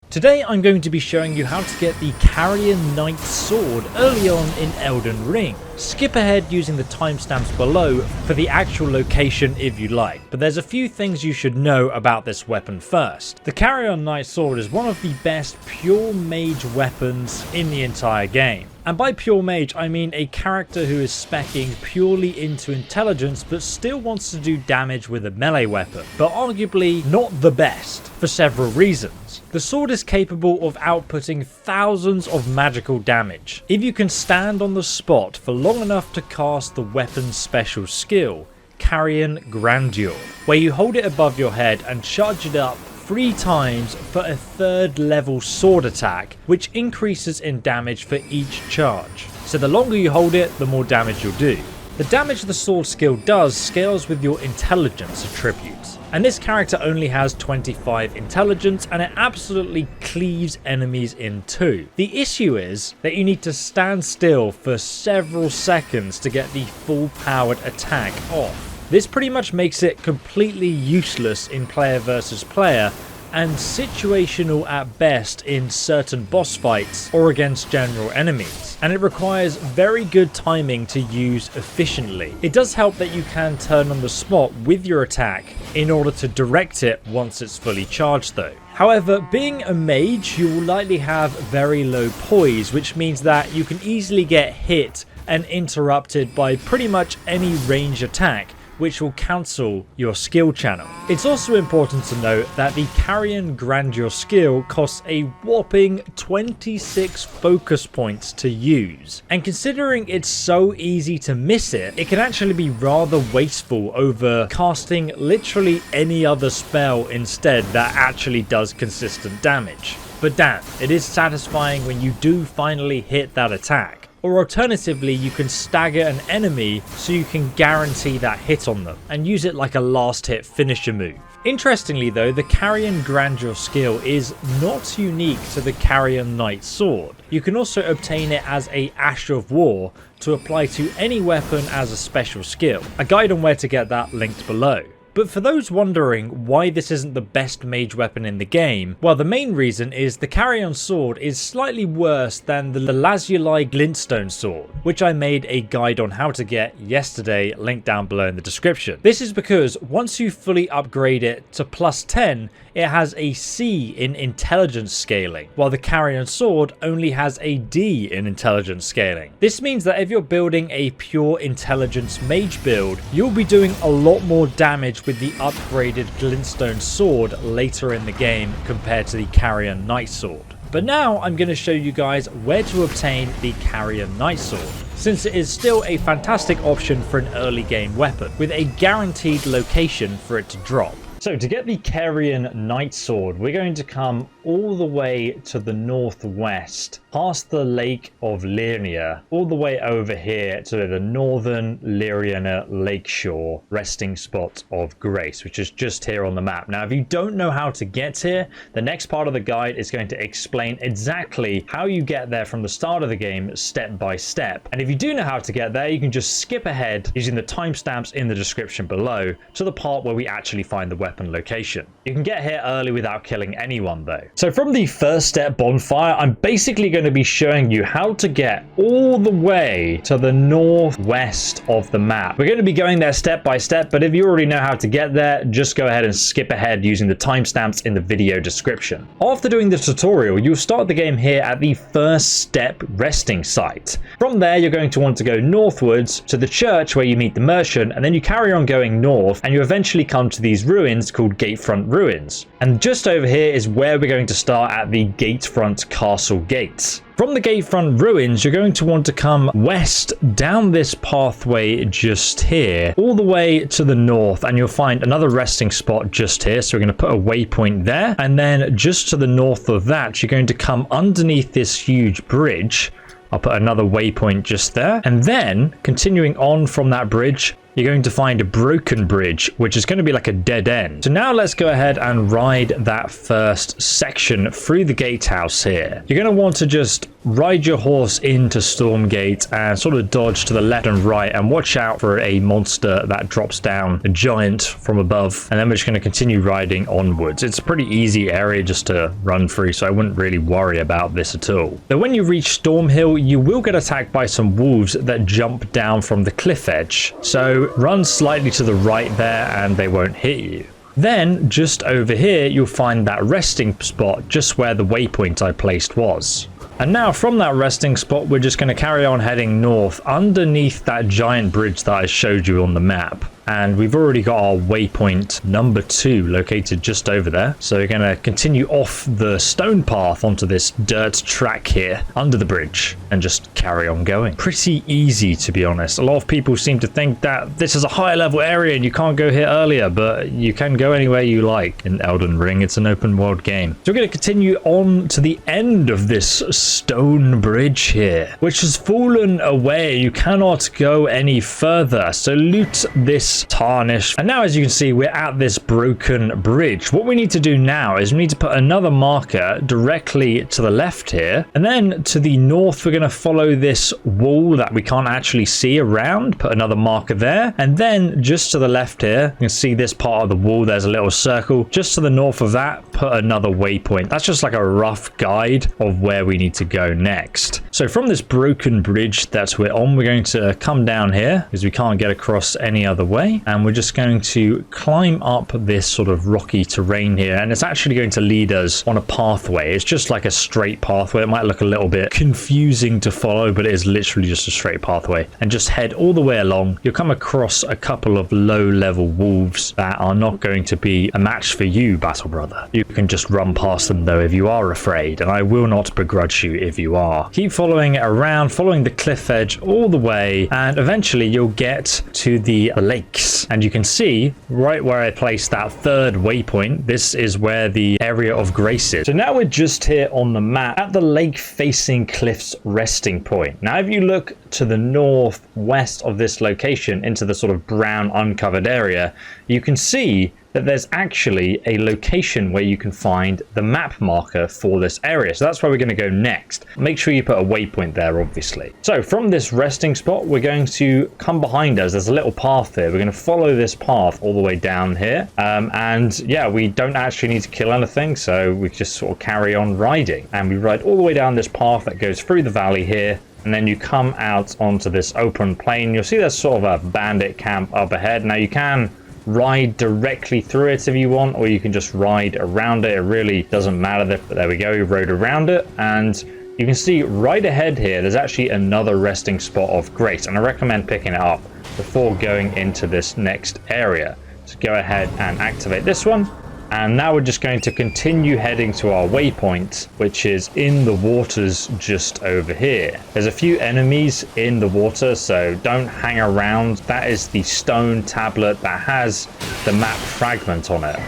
Today I'm going to be showing you how to get the Carian Knight Sword early on in Elden Ring. Skip ahead using the timestamps below for the actual location if you like, but there's a few things you should know about this weapon first. The Carian Knight Sword is one of the best pure mage weapons in the entire game. And by pure mage, I mean a character who is speccing purely into intelligence but still wants to do damage with a melee weapon, but arguably not the best for several reasons. The sword is capable of outputting thousands of magical damage. If you can stand on the spot for long enough to cast the weapon's special skill, Carian Grandeur, where you hold it above your head and charge it up 3 times for a 3rd level sword attack, which increases in damage for each charge. So the longer you hold it, the more damage you'll do. The damage the sword skill does scales with your intelligence attributes, and this character only has 25 intelligence and it absolutely cleaves enemies in two. The issue is that you need to stand still for several seconds to get the full powered attack off. This pretty much makes it completely useless in player versus player and situational at best in certain boss fights or against general enemies, and it requires very good timing to use efficiently. It does help that you can turn on the spot with your attack in order to direct it once it's fully charged though. However, being a mage, you will likely have very low poise, which means that you can easily get hit and interrupted by pretty much any range attack, which will cancel your skill channel. It's also important to note that the Carian Grandeur skill costs a whopping 26 focus points to use, and considering it's so easy to miss it, it can actually be rather wasteful over casting literally any other spell instead that actually does consistent damage. But damn, it is satisfying when you do finally hit that attack. Or alternatively, you can stagger an enemy so you can guarantee that hit on them and use it like a last hit finisher move. Interestingly though, the Carian Grandeur skill is not unique to the Carian Knight Sword. You can also obtain it as a Ash of War to apply to any weapon as a special skill. A guide on where to get that linked below. But for those wondering why this isn't the best mage weapon in the game, well, the main reason is the Carian Sword is slightly worse than the Lazuli Glintstone Sword, which I made a guide on how to get yesterday, linked down below in the description. This is because once you fully upgrade it to +10, it has a C in intelligence scaling, while the Carian Sword only has a D in intelligence scaling. This means that if you're building a pure intelligence mage build, you'll be doing a lot more damage with the upgraded Glintstone Sword later in the game compared to the Carian Knight Sword. But now I'm going to show you guys where to obtain the Carian Knight Sword, since it is still a fantastic option for an early game weapon, with a guaranteed location for it to drop. So to get the Carian Knight Sword, we're going to come all the way to the northwest, past the Lake of Liria, all the way over here to the northern Liriana lakeshore resting spot of Grace, which is just here on the map. Now, if you don't know how to get here, the next part of the guide is going to explain exactly how you get there from the start of the game, step by step. And if you do know how to get there, you can just skip ahead using the timestamps in the description below to the part where we actually find the weapon location. You can get here early without killing anyone though. So from the first step bonfire, I'm basically going to be showing you how to get all the way to the northwest of the map. We're going to be going there step by step, but if you already know how to get there, just go ahead and skip ahead using the timestamps in the video description. After doing the tutorial, you'll start the game here at the first step resting site. From there, you're going to want to go northwards to the church where you meet the merchant, and then you carry on going north and you eventually come to these ruins called Gatefront Ruins. And just over here is where we're going to start at the Gatefront Castle gates. From the Gatefront Ruins, you're going to want to come west down this pathway just here, all the way to the north, and you'll find another resting spot just here. So we're going to put a waypoint there, and then just to the north of that, you're going to come underneath this huge bridge. I'll put another waypoint just there, and then continuing on from that bridge, you're going to find a broken bridge, which is going to be like a dead end. So now let's go ahead and ride that first section through the gatehouse here. You're going to want to just ride your horse into Stormgate and sort of dodge to the left and right and watch out for a monster that drops down, a giant from above, and then we're just going to continue riding onwards. It's a pretty easy area just to run through, so I wouldn't really worry about this at all. But when you reach Stormhill, you will get attacked by some wolves that jump down from the cliff edge, so run slightly to the right there and they won't hit you. Then just over here you'll find that resting spot just where the waypoint I placed was. And now from that resting spot, we're just going to carry on heading north underneath that giant bridge that I showed you on the map. And we've already got our waypoint number 2 located just over there. So we're going to continue off the stone path onto this dirt track here under the bridge and just carry on going. Pretty easy, to be honest. A lot of people seem to think that this is a higher level area and you can't go here earlier, but you can go anywhere you like in Elden Ring. It's an open world game. So we're going to continue on to the end of this stone bridge here, which has fallen away. You cannot go any further. So loot this tarnish. And now, as you can see, we're at this broken bridge. What we need to do now is we need to put another marker directly to the left here, and then to the north we're going to follow this wall that we can't actually see around, put another marker there, and then just to the left here you can see this part of the wall, there's a little circle. Just to the north of that, put another waypoint. That's just like a rough guide of where we need to go next. So from this broken bridge that we're on, we're going to come down here because we can't get across any other way. And we're just going to climb up this sort of rocky terrain here, and it's actually going to lead us on a pathway. It's just like a straight pathway. It might look a little bit confusing to follow, but it is literally just a straight pathway. And just head all the way along. You'll come across a couple of low level wolves that are not going to be a match for you, battle brother. You can just run past them though if you are afraid, and I will not begrudge you if you are. Keep following it around, following the cliff edge all the way, and eventually you'll get to the lake. And you can see right where I placed that third waypoint, this is where the area of grace is. So now we're just here on the map at the lake facing cliff's resting point. Now if you look to the northwest of this location into the sort of brown uncovered area, you can see that there's actually a location where you can find the map marker for this area. So that's where we're going to go next. Make sure you put a waypoint there, obviously. So from this resting spot, we're going to come behind us. There's a little path there. We're going to follow this path all the way down here. And yeah, we don't actually need to kill anything. So we just sort of carry on riding. And we ride all the way down this path that goes through the valley here. And then you come out onto this open plain. You'll see there's sort of a bandit camp up ahead. Now you can ride directly through it if you want, or you can just ride around it. It really doesn't matter. But there we go, we rode around it, and you can see right ahead here there's actually another resting spot of grace, and I recommend picking it up before going into this next area. So go ahead and activate this one. And now we're just going to continue heading to our waypoint, which is in the waters just over here. There's a few enemies in the water, so don't hang around. That is the stone tablet that has the map fragment on it.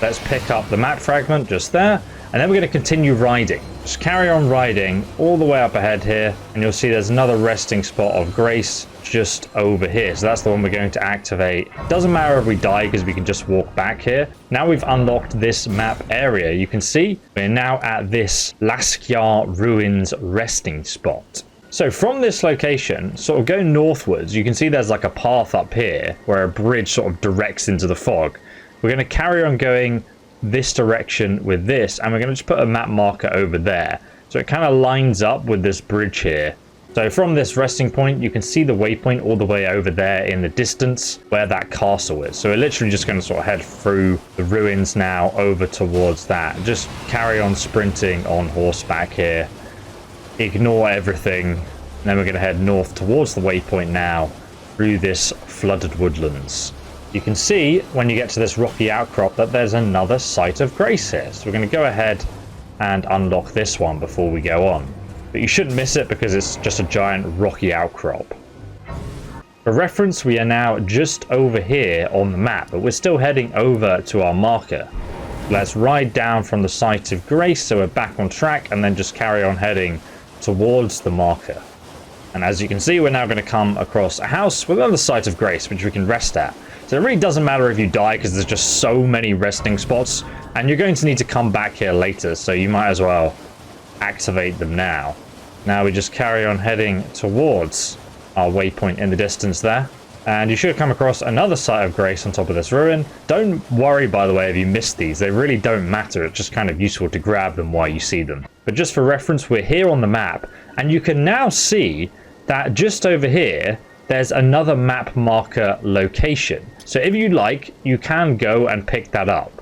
Let's pick up the map fragment just there, and then we're going to continue riding. Just carry on riding all the way up ahead here, and you'll see there's another resting spot of grace just over here. So that's the one we're going to activate. Doesn't matter if we die because we can just walk back here. Now we've unlocked this map area. You can see we're now at this Laskjar Ruins resting spot. So from this location, sort of go northwards, you can see there's like a path up here where a bridge sort of directs into the fog. We're going to carry on going this direction with this, and we're going to just put a map marker over there. So it kind of lines up with this bridge here. So from this resting point, you can see the waypoint all the way over there in the distance where that castle is. So we're literally just going to sort of head through the ruins now over towards that. Just carry on sprinting on horseback here. Ignore everything. And then we're going to head north towards the waypoint now through this flooded woodlands. You can see when you get to this rocky outcrop that there's another site of grace here. So we're going to go ahead and unlock this one before we go on. But you shouldn't miss it because it's just a giant rocky outcrop. For reference, we are now just over here on the map, but we're still heading over to our marker. Let's ride down from the site of grace so we're back on track, and then just carry on heading towards the marker. And as you can see, we're now going to come across a house with another site of grace, which we can rest at. So it really doesn't matter if you die, because there's just so many resting spots, and you're going to need to come back here later, so you might as well activate them now. Now we just carry on heading towards our waypoint in the distance there. And you should come across another site of grace on top of this ruin. Don't worry, by the way, if you missed these. They really don't matter. It's just kind of useful to grab them while you see them. But just for reference, we're here on the map, and you can now see that just over here, there's another map marker location. So if you like, you can go and pick that up.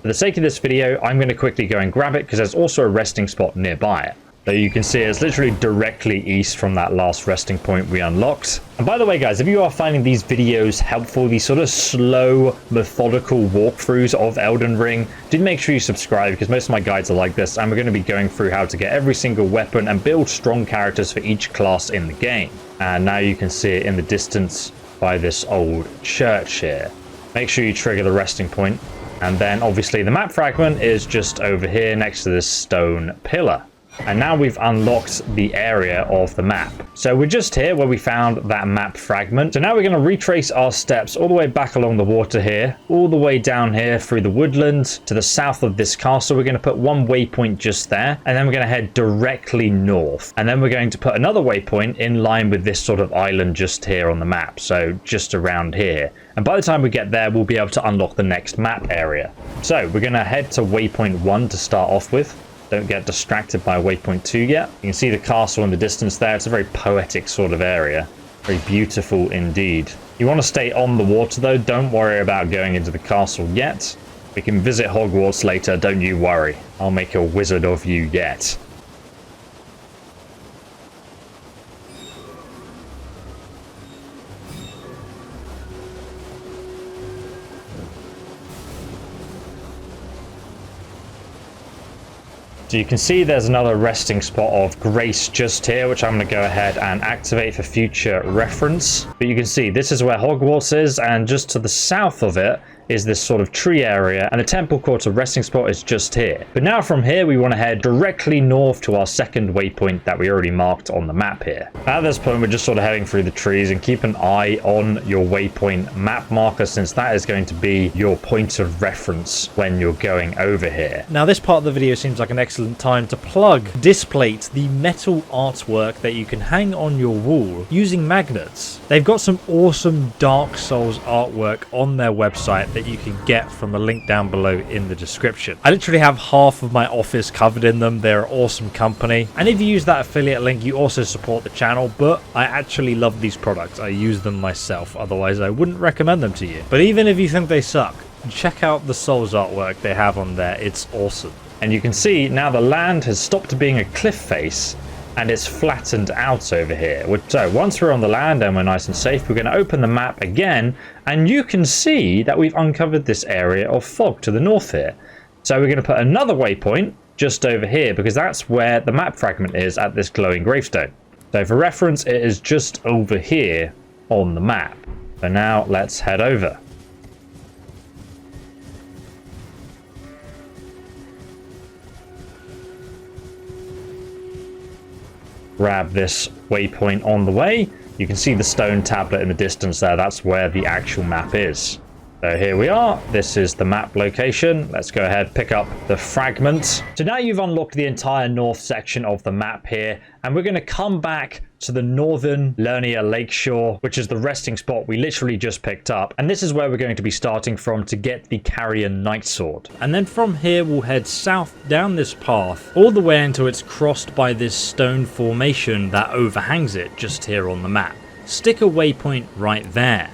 For the sake of this video, I'm going to quickly go and grab it because there's also a resting spot nearby it. So you can see it's literally directly east from that last resting point we unlocked. And by the way, guys, if you are finding these videos helpful, these sort of slow, methodical walkthroughs of Elden Ring, do make sure you subscribe because most of my guides are like this, and we're going to be going through how to get every single weapon and build strong characters for each class in the game. And now you can see it in the distance by this old church here. Make sure you trigger the resting point, and then obviously the map fragment is just over here next to this stone pillar. And now we've unlocked the area of the map. So we're just here where we found that map fragment. So now we're going to retrace our steps all the way back along the water here, all the way down here through the woodlands to the south of this castle. We're going to put one waypoint just there, and then we're going to head directly north. And then we're going to put another waypoint in line with this sort of island just here on the map. So just around here. And by the time we get there, we'll be able to unlock the next map area. So we're going to head to waypoint 1 to start off with. Don't get distracted by waypoint 2 yet. You can see the castle in the distance there. It's a very poetic sort of area. Very beautiful indeed. You want to stay on the water though. Don't worry about going into the castle yet. We can visit Hogwarts later. Don't you worry. I'll make a wizard of you yet. So you can see there's another resting spot of grace just here, which I'm going to go ahead and activate for future reference. But you can see this is where Hogwarts is, and just to the south of it is this sort of tree area, and the temple quarter resting spot is just here. But now from here we want to head directly north to our second waypoint that we already marked on the map here. At this point we're just sort of heading through the trees, and keep an eye on your waypoint map marker, since that is going to be your point of reference when you're going over here. Now this part of the video seems like an excellent time to plug Displate, the metal artwork that you can hang on your wall using magnets. They've got some awesome Dark Souls artwork on their website that you can get from the link down below in the description. I literally have half of my office covered in them. They're an awesome company, and if you use that affiliate link you also support the channel. But I actually love these products. I use them myself, otherwise I wouldn't recommend them to you. But even if you think they suck, check out the Souls artwork they have on there. It's awesome. And you can see now the land has stopped being a cliff face and it's flattened out over here. So once we're on the land and we're nice and safe, we're going to open the map again, and you can see that we've uncovered this area of fog to the north here. So we're going to put another waypoint just over here, because that's where the map fragment is at this glowing gravestone. So for reference, it is just over here on the map. So now let's head over. Grab this waypoint on the way. You can see the stone tablet in the distance there. That's where the actual map is. So here we are. This is the map location. Let's go ahead, pick up the fragment. So now you've unlocked the entire north section of the map here, and we're going to come back to the northern Lernia Lakeshore, which is the resting spot we literally just picked up. And this is where we're going to be starting from to get the Carian Knight Sword. And then from here we'll head south down this path all the way until it's crossed by this stone formation that overhangs it just here on the map. Stick a waypoint right there.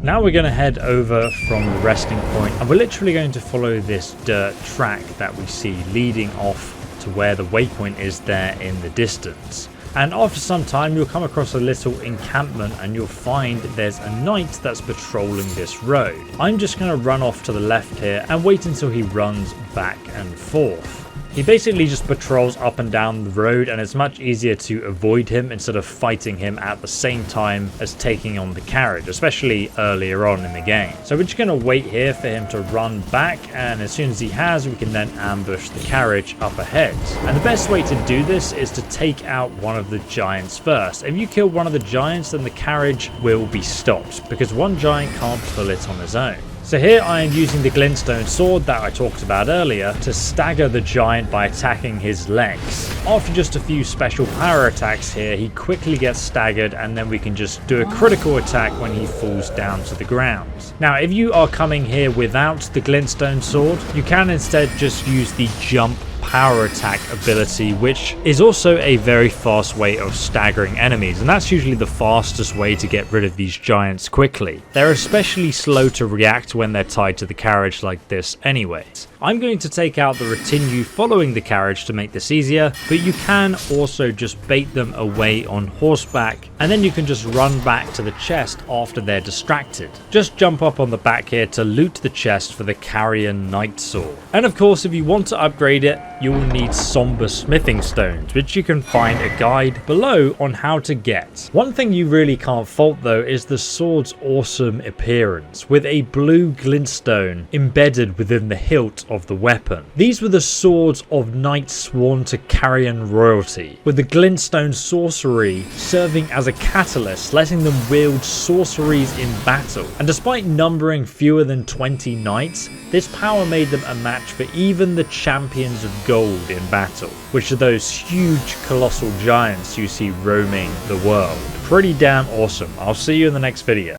Now we're going to head over from the resting point, and we're literally going to follow this dirt track that we see leading off to where the waypoint is there in the distance. And after some time you'll come across a little encampment, and you'll find there's a knight that's patrolling this road. I'm just going to run off to the left here and wait until he runs back and forth. He basically just patrols up and down the road, and it's much easier to avoid him instead of fighting him at the same time as taking on the carriage, especially earlier on in the game. So we're just going to wait here for him to run back, and as soon as he has, we can then ambush the carriage up ahead. And the best way to do this is to take out one of the giants first. If you kill one of the giants, then the carriage will be stopped, because one giant can't pull it on his own. So here I am using the Glintstone Sword that I talked about earlier to stagger the giant by attacking his legs. After just a few special power attacks here, he quickly gets staggered, and then we can just do a critical attack when he falls down to the ground. Now, if you are coming here without the Glintstone Sword, you can instead just use the jump power attack ability, which is also a very fast way of staggering enemies, and that's usually the fastest way to get rid of these giants quickly. They're especially slow to react when they're tied to the carriage like this anyways. I'm going to take out the retinue following the carriage to make this easier, but you can also just bait them away on horseback, and then you can just run back to the chest after they're distracted. Just jump up on the back here to loot the chest for the Carian Knight Sword. And of course, if you want to upgrade it, you will need somber smithing stones, which you can find a guide below on how to get. One thing you really can't fault though is the sword's awesome appearance, with a blue glintstone embedded within the hilt of the weapon. These were the swords of knights sworn to Carian royalty, with the glintstone sorcery serving as a catalyst, letting them wield sorceries in battle. And despite numbering fewer than 20 knights, this power made them a match for even the champions of gold in battle, which are those huge colossal giants you see roaming the world. Pretty damn awesome. I'll see you in the next video.